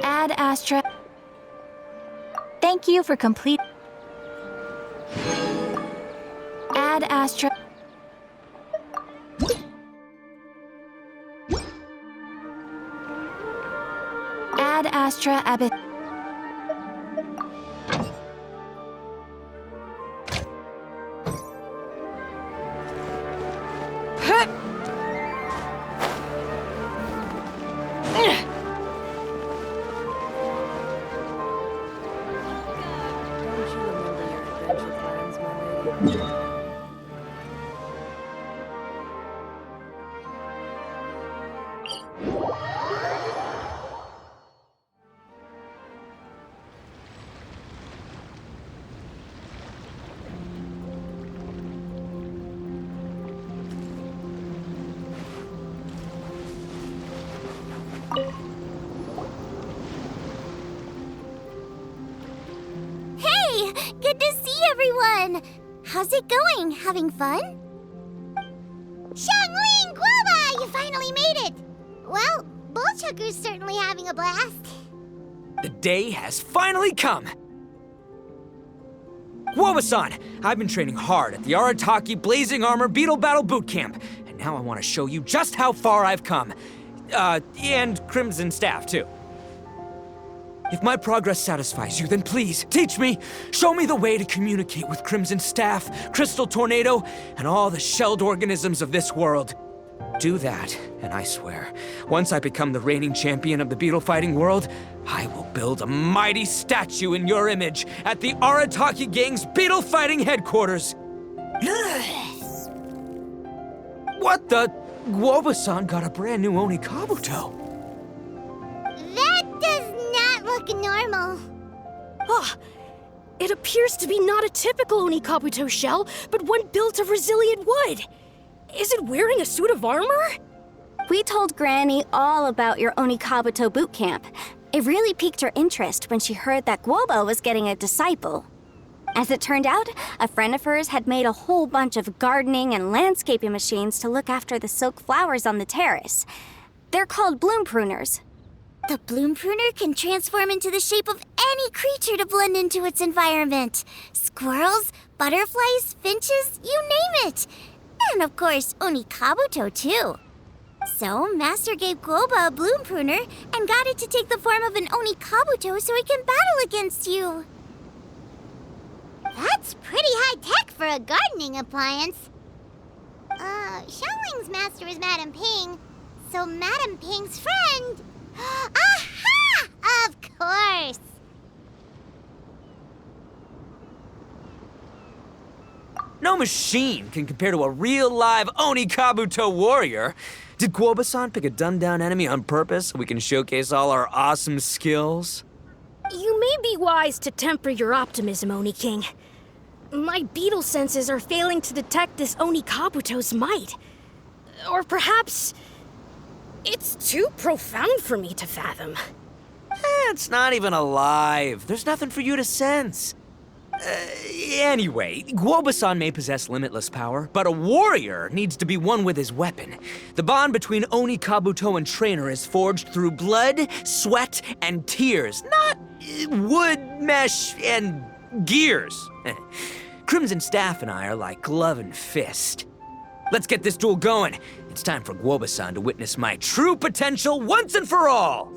Ad Astra. Thank you for complete. Ad Astra. Ad Astra Abbott. Hey! Good to see everyone! How's it going? Having fun? Xiangling Guoba! You finally made it! Well, Bullchucker's certainly having a blast. The day has finally come! Guoba-san, I've been training hard at the Arataki Blazing Armor Beetle Battle Boot Camp, and now I want to show you just how far I've come. And Crimson Staff, too. If my progress satisfies you, then please, teach me! Show me the way to communicate with Crimson Staff, Crystal Tornado, and all the shelled organisms of this world. Do that, and I swear, once I become the reigning champion of the beetle fighting world, I will build a mighty statue in your image at the Arataki Gang's beetle fighting headquarters. What the? Guoba-san got a brand new Onikabuto. That does not look normal. Ah, it appears to be not a typical Onikabuto shell, but one built of resilient wood. Is it wearing a suit of armor? We told Granny all about your Onikabuto boot camp. It really piqued her interest when she heard that Guoba was getting a disciple. As it turned out, a friend of hers had made a whole bunch of gardening and landscaping machines to look after the silk flowers on the terrace. They're called bloom pruners. The bloom pruner can transform into the shape of any creature to blend into its environment. Squirrels, butterflies, finches, you name it. And of course, Onikabuto too. So, Master gave Guoba a bloom pruner and got it to take the form of an Onikabuto so it can battle against you. That's pretty high-tech for a gardening appliance. Xiangling's master is Madame Ping, so Madame Ping's friend... Aha! Of course! No machine can compare to a real live Onikabuto warrior. Did Guoba-san pick a dumbed-down enemy on purpose so we can showcase all our awesome skills? You may be wise to temper your optimism, Oni King. My beetle senses are failing to detect this Onikabuto's might. Or perhaps... it's too profound for me to fathom. It's not even alive. There's nothing for you to sense. Anyway, Guoba-san may possess limitless power, but a warrior needs to be one with his weapon. The bond between Onikabuto and trainer is forged through blood, sweat, and tears, not wood, mesh, and gears. Crimson Staff and I are like glove and fist. Let's get this duel going. It's time for Guoba-san to witness my true potential once and for all.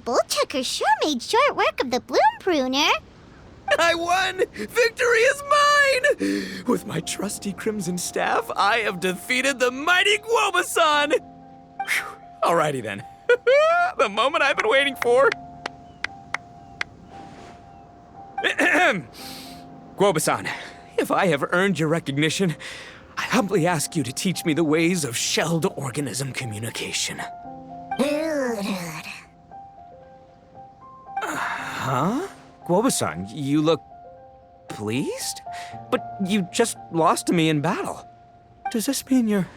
Well, Bullchucker sure made short work of the Bloom Pruner. I won! Victory is mine! With my trusty crimson staff, I have defeated the mighty Guobasan! Whew. Alrighty then. The moment I've been waiting for. Guobasan, if I have earned your recognition, I humbly ask you to teach me the ways of shelled organism communication. Huh? Guobasan, you look pleased? But you just lost to me in battle. Does this mean you're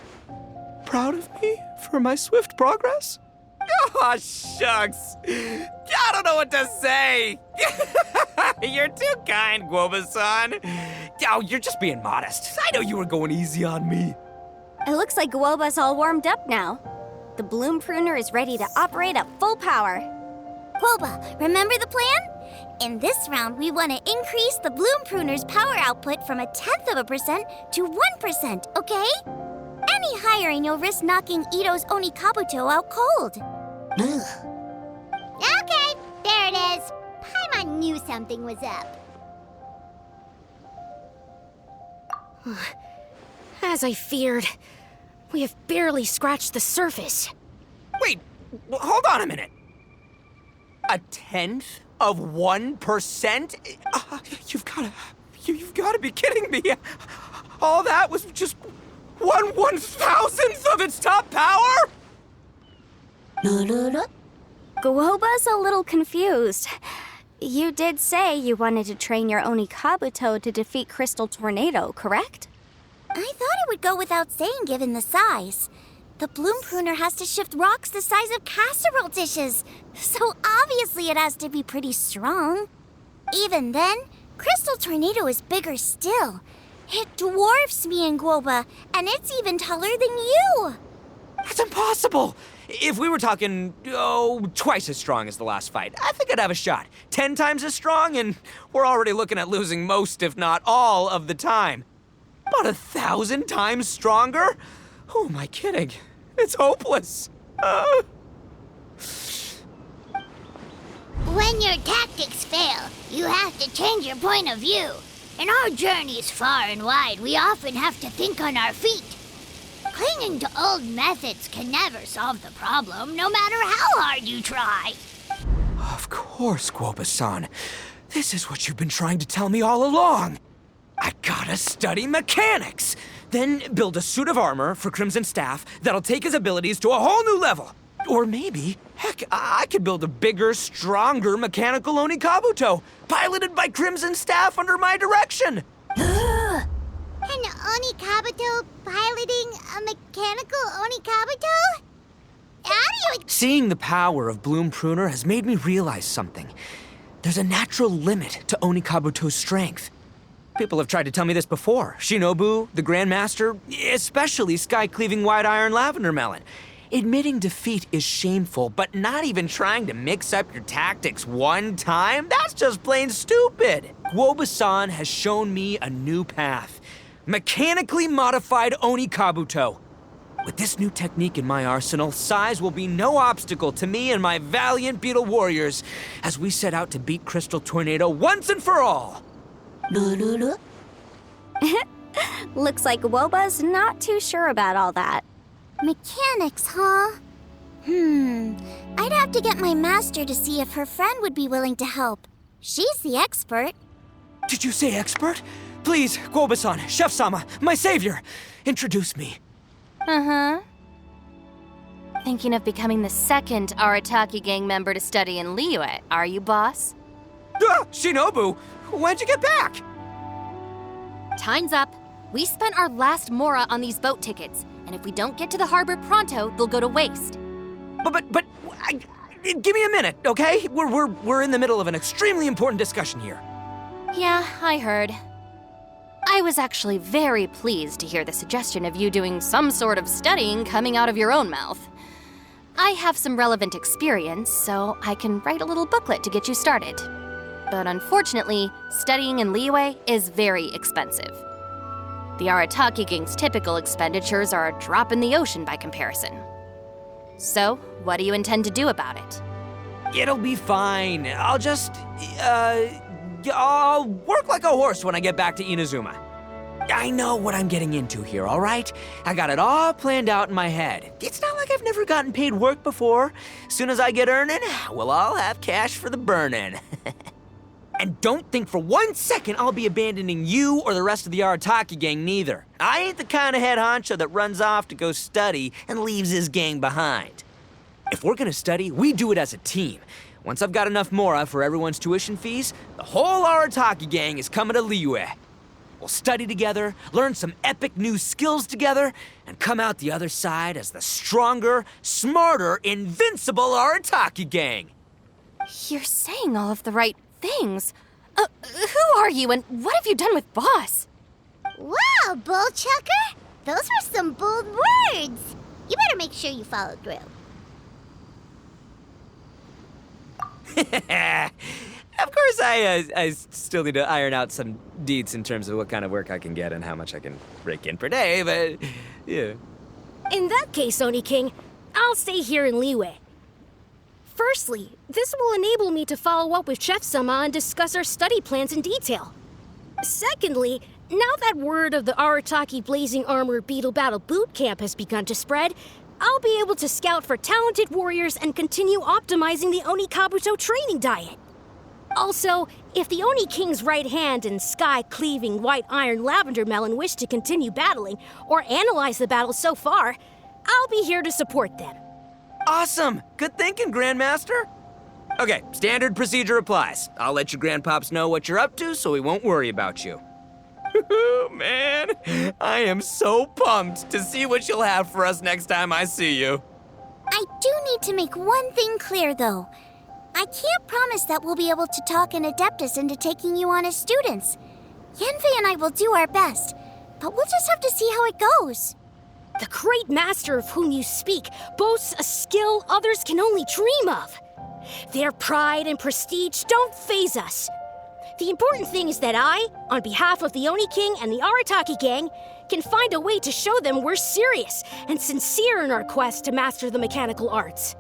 proud of me for my swift progress? Oh, shucks. I don't know what to say. You're too kind, Guobasan. Oh, you're just being modest. I know you were going easy on me. It looks like Guoba's all warmed up now. The Bloom Pruner is ready to operate at full power. Guoba, remember the plan? In this round, we want to increase the Bloom Pruner's power output from 0.1% to 1%, okay? Any higher and you'll risk knocking Ito's Oni Kabuto out cold. Okay, there it is. Paimon knew something was up. As I feared, we have barely scratched the surface. Wait, hold on a minute. 0.1%? You've gotta be kidding me. All that was just 1/1000th of its top power? Guoba's a little confused. You did say you wanted to train your Oni Kabuto to defeat Crystal Tornado, correct? I thought it would go without saying given the size. The Bloom Pruner has to shift rocks the size of casserole dishes, so obviously it has to be pretty strong. Even then, Crystal Tornado is bigger still. It dwarfs me and Guoba, and it's even taller than you. That's impossible! If we were talking, twice as strong as the last fight, I think I'd have a shot. 10 times as strong, and we're already looking at losing most, if not all, of the time. But 1,000 times stronger? Who am I kidding? It's hopeless. When your tactics fail, you have to change your point of view. In our journeys far and wide, we often have to think on our feet. Clinging to old methods can never solve the problem, no matter how hard you try. Of course, Guoba-san. This is what you've been trying to tell me all along. I gotta study mechanics, then build a suit of armor for Crimson Staff that'll take his abilities to a whole new level. Or maybe, heck, I could build a bigger, stronger mechanical Oni Kabuto, piloted by Crimson Staff under my direction. An Oni Kabuto piloting a mechanical Oni Kabuto? How do you... Seeing the power of Bloom Pruner has made me realize something. There's a natural limit to Oni Kabuto's strength. People have tried to tell me this before. Shinobu, the Grandmaster, especially Sky-Cleaving White Iron Lavender Melon. Admitting defeat is shameful, but not even trying to mix up your tactics one time? That's just plain stupid. Guoba-san has shown me a new path. Mechanically modified Oni Kabuto. With this new technique in my arsenal, size will be no obstacle to me and my valiant beetle warriors as we set out to beat Crystal Tornado once and for all. Looks like Woba's not too sure about all that. Mechanics, huh? I'd have to get my master to see if her friend would be willing to help. She's the expert. Did you say expert? Please, Guoba-san, Chef-sama, my savior, introduce me. Thinking of becoming the second Arataki gang member to study in Liyue, are you, boss? Shinobu, when'd you get back? Time's up. We spent our last mora on these boat tickets, and if we don't get to the harbor pronto, they'll go to waste. But, give me a minute, okay? We're in the middle of an extremely important discussion here. Yeah, I heard. I was actually very pleased to hear the suggestion of you doing some sort of studying coming out of your own mouth. I have some relevant experience, so I can write a little booklet to get you started. But unfortunately, studying in Liyue is very expensive. The Arataki gang's typical expenditures are a drop in the ocean by comparison. So, what do you intend to do about it? It'll be fine. I'll work like a horse when I get back to Inazuma. I know what I'm getting into here, all right? I got it all planned out in my head. It's not like I've never gotten paid work before. Soon as I get earning, we'll all have cash for the burning. And don't think for 1 second I'll be abandoning you or the rest of the Arataki gang neither. I ain't the kind of head honcho that runs off to go study and leaves his gang behind. If we're gonna study, we do it as a team. Once I've got enough mora for everyone's tuition fees, the whole Arataki gang is coming to Liyue. We'll study together, learn some epic new skills together, and come out the other side as the stronger, smarter, invincible Arataki gang. You're saying all of the right things. Who are you and what have you done with Boss? Wow, Bullchucker! Those were some bold words! You better make sure you follow through. Of course, I still need to iron out some deets in terms of what kind of work I can get and how much I can rake in per day, but yeah. In that case, Oni King, I'll stay here in Liyue. Firstly, this will enable me to follow up with Chef-sama and discuss our study plans in detail. Secondly, now that word of the Arataki Blazing Armor Beetle Battle Boot Camp has begun to spread, I'll be able to scout for talented warriors and continue optimizing the Oni Kabuto training diet. Also, if the Oni King's right hand and sky-cleaving white iron lavender melon wish to continue battling or analyze the battle so far, I'll be here to support them. Awesome! Good thinking, Grandmaster. Okay, standard procedure applies. I'll let your grandpops know what you're up to so we won't worry about you. Man, I am so pumped to see what you'll have for us next time I see you. I do need to make one thing clear, though. I can't promise that we'll be able to talk an Adeptus into taking you on as students. Yanfei and I will do our best, but we'll just have to see how it goes. The great master of whom you speak boasts a skill others can only dream of. Their pride and prestige don't faze us. The important thing is that I, on behalf of the Oni King and the Arataki gang, can find a way to show them we're serious and sincere in our quest to master the mechanical arts.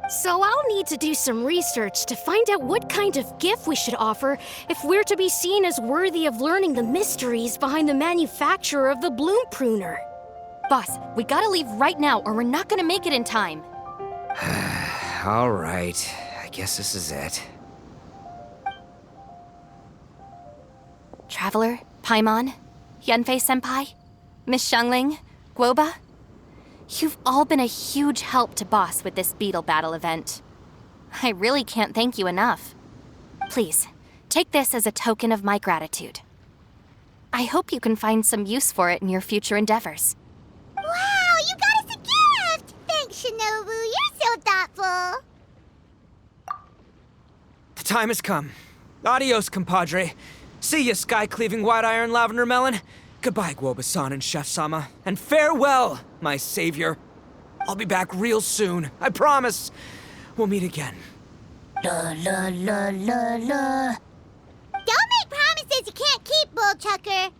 So I'll need to do some research to find out what kind of gift we should offer if we're to be seen as worthy of learning the mysteries behind the manufacture of the bloom pruner. Boss, we gotta leave right now or we're not gonna make it in time. All right, I guess this is it. Traveler, Paimon, Yanfei-senpai, Miss Xiangling, Guoba. You've all been a huge help to Boss with this beetle battle event. I really can't thank you enough. Please, take this as a token of my gratitude. I hope you can find some use for it in your future endeavors. Wow, you got us a gift! Thanks, Shinobu. You're so thoughtful. The time has come. Adios, compadre. See ya, sky-cleaving white iron lavender melon. Goodbye, Guoba-san and Chef-sama. And farewell, my savior. I'll be back real soon, I promise. We'll meet again. La la la la la. Don't make promises you can't keep, Bullchucker.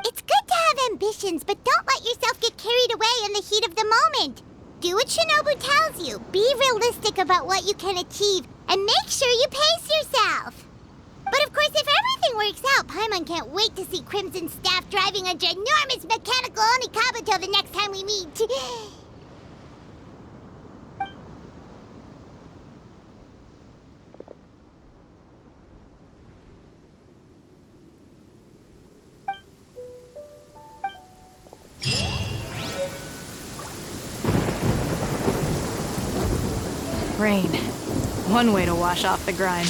It's good to have ambitions, but don't let yourself get carried away in the heat of the moment. Do what Shinobu tells you. Be realistic about what you can achieve, and make sure you pace yourself. But of course, if everything works out, Paimon can't wait to see Crimson Staff driving a ginormous mechanical Oni Kabuto the next time we meet. Rain. One way to wash off the grime.